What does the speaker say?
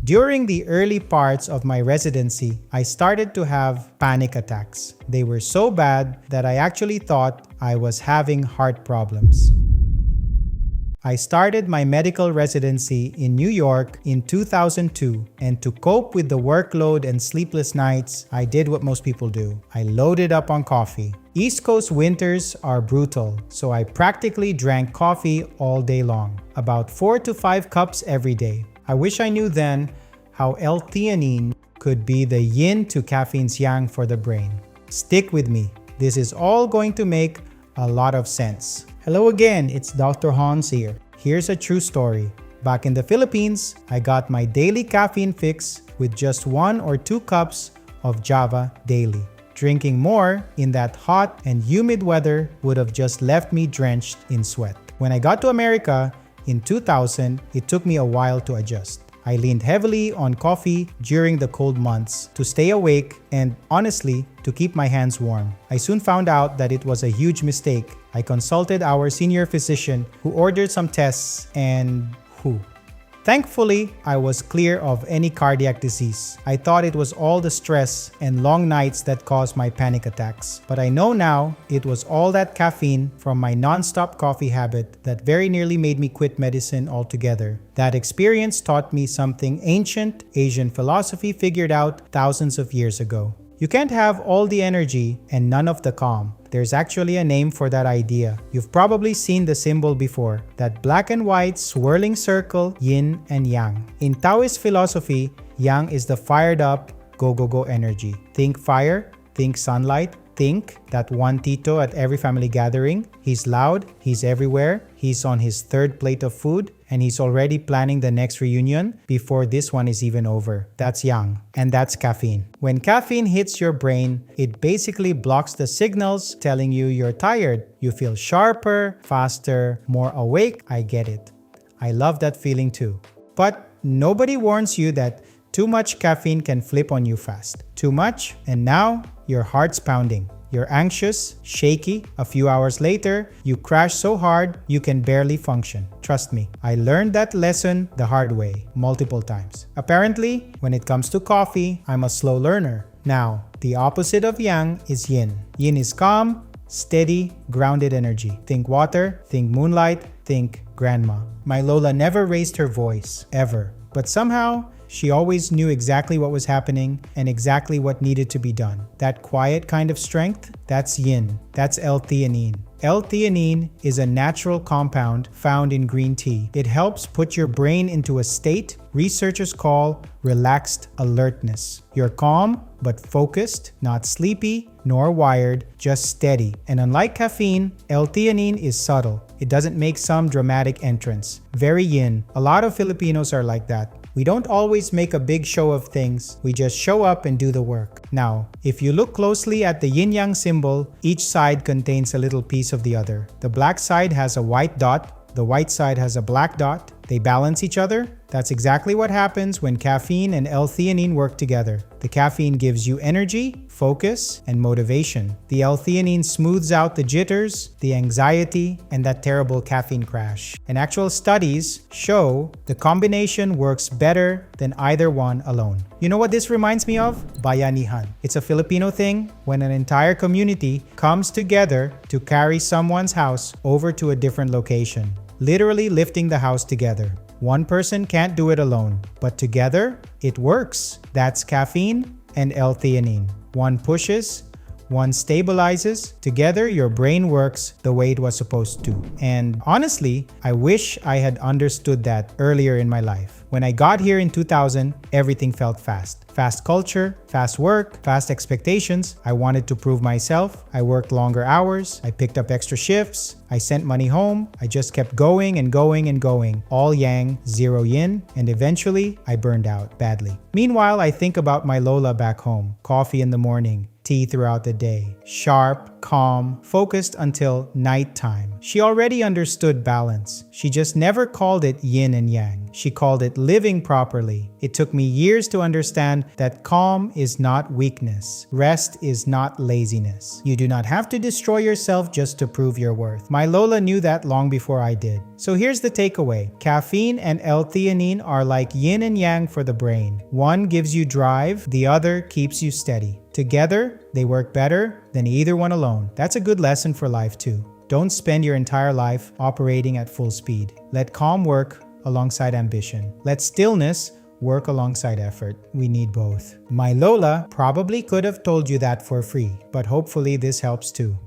During the early parts of my residency, I started to have panic attacks. They were so bad that I actually thought I was having heart problems. I started my medical residency in New York in 2002, and to cope with the workload and sleepless nights, I did what most people do. I loaded up on coffee. East Coast winters are brutal, so I practically drank coffee all day long, about 4 to 5 cups every day. I wish I knew then how L-theanine could be the yin to caffeine's yang for the brain. Stick with me. This is all going to make a lot of sense. Hello again, it's Dr. Hanz here. Here's a true story. Back in the Philippines, I got my daily caffeine fix with just 1 or 2 cups of Java daily. Drinking more in that hot and humid weather would have just left me drenched in sweat. When I got to America in 2000, it took me a while to adjust. I leaned heavily on coffee during the cold months to stay awake and, honestly, to keep my hands warm. I soon found out that it was a huge mistake. I consulted our senior physician who ordered some tests and Thankfully, I was clear of any cardiac disease. I thought it was all the stress and long nights that caused my panic attacks. But I know now it was all that caffeine from my non-stop coffee habit that very nearly made me quit medicine altogether. That experience taught me something ancient Asian philosophy figured out thousands of years ago. You can't have all the energy and none of the calm. There's actually a name for that idea. You've probably seen the symbol before, that black and white swirling circle, yin and yang. In Taoist philosophy, yang is the fired up, go energy. Think fire, think sunlight, think that one tito at every family gathering. He's loud, he's everywhere, he's on his 3rd plate of food, and he's already planning the next reunion before this one is even over. That's yang, and that's caffeine. When caffeine hits your brain, it basically blocks the signals telling you you're tired. You feel sharper, faster, more awake. I get it. I love that feeling too. But nobody warns you that too much caffeine can flip on you fast. Too much, and now your heart's pounding. You're anxious, shaky. A few hours later, you crash so hard you can barely function. Trust me, I learned that lesson the hard way, multiple times. Apparently, when it comes to coffee, I'm a slow learner. Now, the opposite of yang is yin. Yin is calm, steady, grounded energy. Think water, think moonlight, think grandma. My Lola never raised her voice, ever. But somehow, she always knew exactly what was happening and exactly what needed to be done. That quiet kind of strength, that's yin. That's L-theanine. L-theanine is a natural compound found in green tea. It helps put your brain into a state researchers call relaxed alertness. You're calm but focused, not sleepy nor wired, just steady. And unlike caffeine, L-theanine is subtle. It doesn't make some dramatic entrance. Very yin. A lot of Filipinos are like that. We don't always make a big show of things, we just show up and do the work. Now, if you look closely at the yin-yang symbol, each side contains a little piece of the other. The black side has a white dot, the white side has a black dot. They balance each other. That's exactly what happens when caffeine and L-theanine work together. The caffeine gives you energy, focus, and motivation. The L-theanine smooths out the jitters, the anxiety, and that terrible caffeine crash. And actual studies show the combination works better than either one alone. You know what this reminds me of? Bayanihan. It's a Filipino thing when an entire community comes together to carry someone's house over to a different location. Literally lifting the house together. One person can't do it alone, but together, it works. That's caffeine and L-theanine. One pushes, one stabilizes. Together, your brain works the way it was supposed to. And honestly, I wish I had understood that earlier in my life. When I got here in 2000, everything felt fast. Fast culture, fast work, fast expectations. I wanted to prove myself. I worked longer hours. I picked up extra shifts. I sent money home. I just kept going and going and going. All yang, zero yin, and eventually I burned out badly. Meanwhile, I think about my Lola back home. Coffee in the morning, tea throughout the day. Sharp, calm, focused until nighttime. She already understood balance. She just never called it yin and yang. She called it living properly. It took me years to understand that calm is not weakness. Rest is not laziness. You do not have to destroy yourself just to prove your worth. My Lola knew that long before I did. So here's the takeaway. Caffeine and L-theanine are like yin and yang for the brain. One gives you drive, the other keeps you steady. Together, they work better than either one alone. That's a good lesson for life too. Don't spend your entire life operating at full speed. Let calm work alongside ambition. Let stillness work alongside effort. We need both. My Lola probably could have told you that for free, but hopefully this helps too.